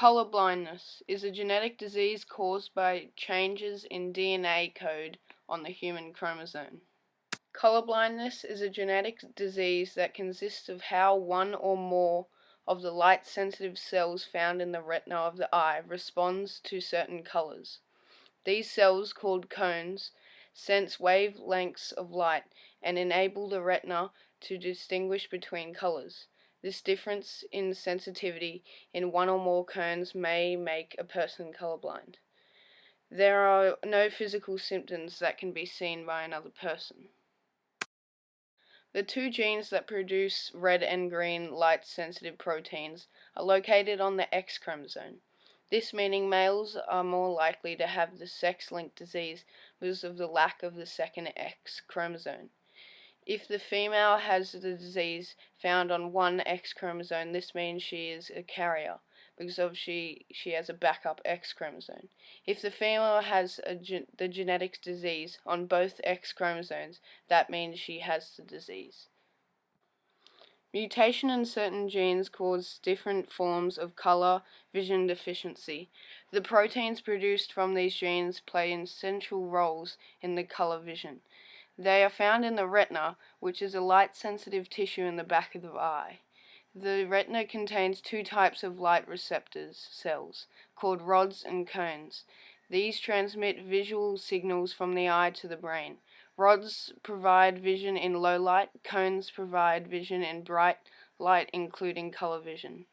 Color blindness is a genetic disease caused by changes in DNA code on the human chromosome. Color blindness is a genetic disease that consists of how one or more of the light-sensitive cells found in the retina of the eye responds to certain colors. These cells, called cones, sense wavelengths of light and enable the retina to distinguish between colors. This difference in sensitivity in one or more cones may make a person colorblind. There are no physical symptoms that can be seen by another person. The two genes that produce red and green light-sensitive proteins are located on the X chromosome. This meaning males are more likely to have the sex-linked disease because of the lack of the second X chromosome. If the female has the disease found on one X chromosome, this means she is a carrier because she has a backup X chromosome. If the female has the genetic disease on both X chromosomes, that means she has the disease. Mutation in certain genes cause different forms of color vision deficiency. The proteins produced from these genes play essential roles in the color vision. They are found in the retina, which is a light-sensitive tissue in the back of the eye. The retina contains two types of light receptors cells, called rods and cones. These transmit visual signals from the eye to the brain. Rods provide vision in low light, cones provide vision in bright light, including color vision.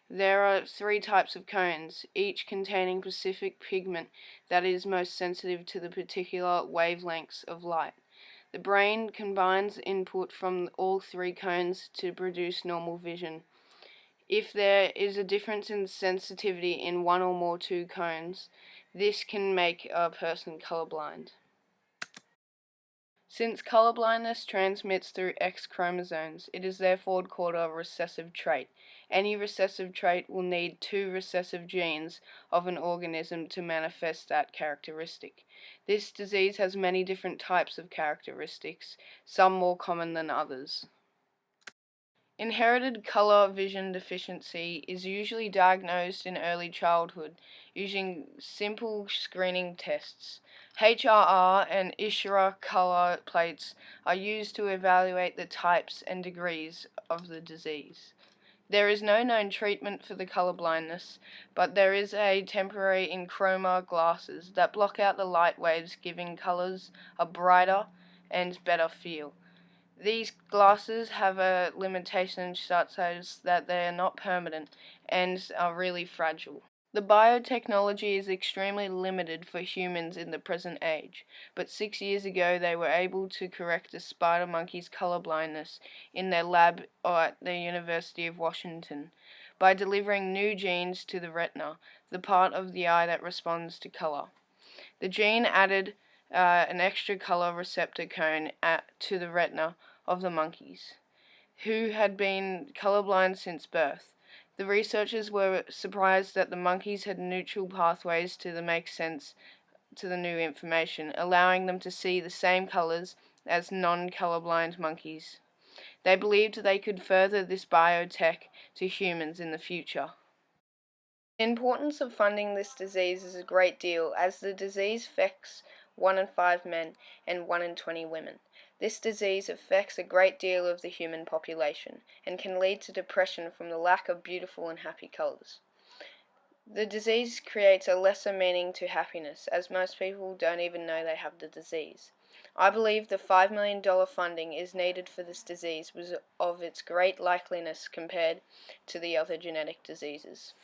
There are three types of cones, each containing specific pigment that is most sensitive to the particular wavelengths of light. The brain combines input from all three cones to produce normal vision. If there is a difference in sensitivity in one or more two cones, this can make a person colorblind. Since colorblindness transmits through X chromosomes, it is therefore called a recessive trait. Any recessive trait will need two recessive genes of an organism to manifest that characteristic. This disease has many different types of characteristics, some more common than others. Inherited color vision deficiency is usually diagnosed in early childhood using simple screening tests. HRR and Ishura color plates are used to evaluate the types and degrees of the disease. There is no known treatment for the color blindness, but there is a temporary enchroma glasses that block out the light waves, giving colors a brighter and better feel. These glasses have a limitation such as that they are not permanent and are really fragile. The biotechnology is extremely limited for humans in the present age, but 6 years ago they were able to correct a spider monkey's color blindness in their lab at the University of Washington by delivering new genes to the retina, the part of the eye that responds to color. The gene added an extra color receptor cone to the retina of the monkeys, who had been colorblind since birth. The researchers were surprised that the monkeys had neutral pathways to make sense to the new information, allowing them to see the same colors as non-colorblind monkeys. They believed they could further this biotech to humans in the future. The importance of funding this disease is a great deal, as the disease affects 1 in 5 men and 1 in 20 women. This disease affects a great deal of the human population and can lead to depression from the lack of beautiful and happy colors. The disease creates a lesser meaning to happiness, as most people don't even know they have the disease. I believe the $5 million funding is needed for this disease because of its great likeliness compared to the other genetic diseases.